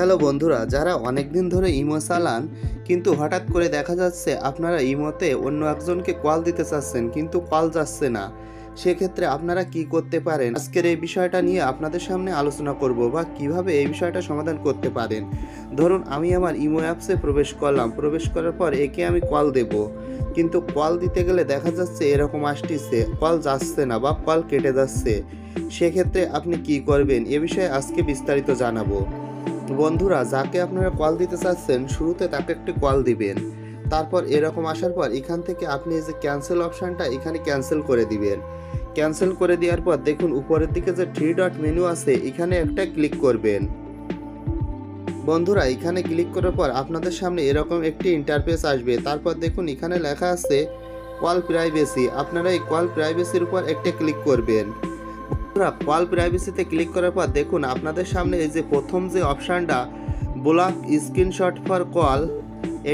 Hello বন্ধুরা, যারা অনেক দিন ধরে ইমো চালান কিন্তু হঠাৎ করে দেখা যাচ্ছে আপনারা ইমোতে অন্য একজনকে কল দিতে চাচ্ছেন কিন্তু কল যাচ্ছে না, সেক্ষেত্রে আপনারা কি করতে পারেন আজকের এই বিষয়টা নিয়ে আপনাদের সামনে আলোচনা করব বা কিভাবে এই বিষয়টা সমাধান করতে পারেন। ধরুন আমি আমার ইমো অ্যাপসে প্রবেশ করলাম, প্রবেশ করার পর একে আমি কল দেব, কিন্তু কল দিতে গেলে দেখা যাচ্ছে এরকম আসতেছে কল যাচ্ছে না বা কল কেটে যাচ্ছে। সেক্ষেত্রে আপনি কি করবেন এ বিষয়ে আজকে বিস্তারিত জানাবো। বন্ধুরা, যাকে আপনারা কল দিতে চাচ্ছেন শুরুতে তাকে একটি কল দিবেন, তারপর এরকম আসার পর এখান থেকে আপনি এই যে ক্যান্সেল অপশানটা এখানে ক্যান্সেল করে দিবেন। ক্যান্সেল করে দেওয়ার পর দেখুন উপরের দিকে যে 3 ডট মেনু আছে এখানে একটা ক্লিক করবেন। বন্ধুরা, এখানে ক্লিক করার পর আপনাদের সামনে এরকম একটি ইন্টারফেস আসবে। তারপর দেখুন এখানে লেখা আছে কল প্রাইভেসি, আপনারা এই কল প্রাইভেসির উপর একটা ক্লিক করবেন। কল প্রাইভেসিতে ক্লিক করার পর দেখুন আপনাদের সামনে এই যে প্রথম যে অপশানটা ব্লক স্ক্রিনশট ফর কল,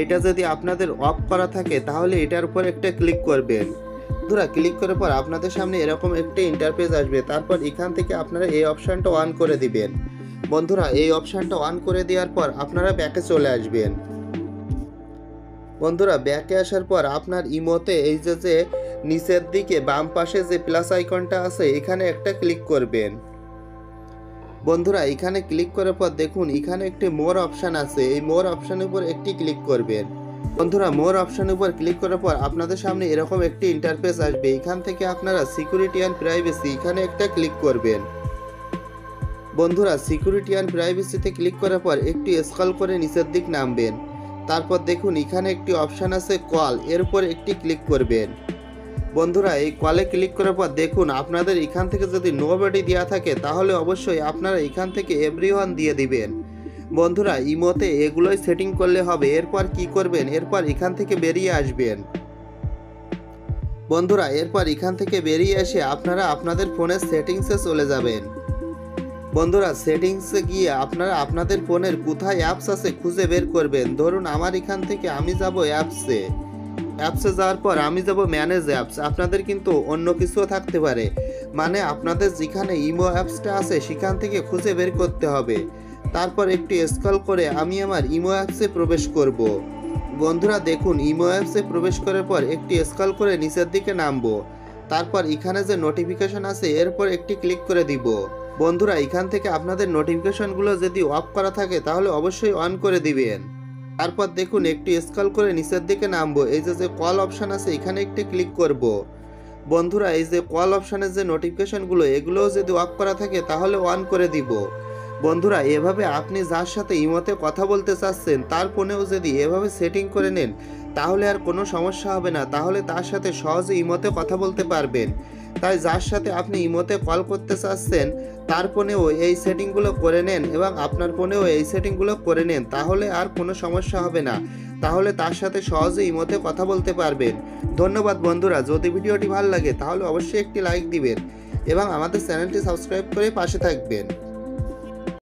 এটা যদি আপনাদের অফ করা থাকে তাহলে এটার উপর একটা ক্লিক করবেন। বন্ধুরা, ক্লিক করার পর আপনাদের সামনে এরকম একটা ইন্টারফেস আসবে। তারপর এখান থেকে আপনারা এই অপশানটা অন করে দিবেন। বন্ধুরা, এই অপশানটা অন করে দেওয়ার পর আপনারা ব্যাকে চলে আসবেন। বন্ধুরা, ব্যাকে আসার পর আপনার ইমোতে এই যে নিচের দিকে বাম পাশে যে প্লাস আইকনটা আছে এখানে একটা ক্লিক করবেন। বন্ধুরা, এখানে ক্লিক করার পর দেখুন এখানে একটি মোর অপশান আছে, এই মোর অপশানের উপর একটি ক্লিক করবেন। বন্ধুরা, মোর অপশানের উপর ক্লিক করার পর আপনাদের সামনে এরকম একটি ইন্টারফেস আসবে। এখান থেকে আপনারা সিকিউরিটি অ্যান্ড প্রাইভেসি এখানে একটা ক্লিক করবেন। বন্ধুরা, সিকিউরিটি অ্যান্ড প্রাইভেসিতে ক্লিক করার পর একটু স্ক্রল করে নিচের দিক নামবেন। তারপর দেখুন এখানে একটি অপশান আছে কল, এর উপর একটি ক্লিক করবেন। বন্ধুরা, এই কলে ক্লিক করার পর দেখুন আপনাদের এখান থেকে যদি নোবডি দেওয়া থাকে তাহলে অবশ্যই আপনারা এখান থেকে এভরিওয়ান দিয়ে দিবেন। বন্ধুরা, ইমোতে এগুলোই সেটিং করলে হবে। এরপর কি করবেন, এরপর এখান থেকে বেরিয়ে আসবেন। বন্ধুরা, এরপর এখান থেকে বেরিয়ে এসে আপনারা আপনাদের ফোনের সেটিংসে চলে যাবেন। বন্ধুরা, সেটিংসে গিয়ে আপনারা আপনাদের ফোনের কোথায় অ্যাপস আছে খুঁজে বের করবেন। ধরুন আমার এখান থেকে আমি যাব অ্যাপসে যাওয়ার পর আমি যাব ম্যানেজ অ্যাপস। আপনাদের কিন্তু অন্য কিছুও থাকতে পারে, মানে আপনাদের যেখানে ইমো অ্যাপসটা আছে সেখান থেকে খুঁজে বের করতে হবে। তারপর একটু স্ক্রল করে আমি আমার ইমো অ্যাপসে প্রবেশ করব। বন্ধুরা দেখুন ইমো অ্যাপসে প্রবেশ করার পর একটু স্ক্রল করে নিচের দিকে নামবো। তারপর এখানে যে নোটিফিকেশন আছে এরপর একটি ক্লিক করে দিব। বন্ধুরা, এখান থেকে আপনাদের নোটিফিকেশনগুলো যদি অফ করা থাকে তাহলে অবশ্যই অন করে দিবেন। তারপর দেখুন একটু স্ক্রল করে নিচের দিকে নামবো, এই যে কল অপশান আছে এখানে একটি ক্লিক করব। বন্ধুরা, এই যে কল অপশানের যে নোটিফিকেশনগুলো এগুলোও যদি অফ করা থাকে তাহলে অন করে দিব। বন্ধুরা, এভাবে আপনি যার সাথে ইমোতে কথা বলতে চাচ্ছেন তার ফোনেও যদি এভাবে সেটিং করে নেন তাহলে আর কোনো সমস্যা হবে না, তাহলে তার সাথে সহজে ইমোতে কথা বলতে পারবেন। তাই যার সাথে আপনি ইমোতে কল করতে চাচ্ছেন তার ফোনেও এই সেটিংগুলো করে নেন এবং আপনার ফোনেও এই সেটিংগুলো করে নেন, তাহলে আর কোনো সমস্যা হবে না, তাহলে তার সাথে সহজে ইমোতে কথা বলতে পারবেন। ধন্যবাদ বন্ধুরা, যদি ভিডিওটি ভালো লাগে তাহলে অবশ্যই একটি লাইক দিবেন এবং আমাদের চ্যানেলটি সাবস্ক্রাইব করে পাশে থাকবেন।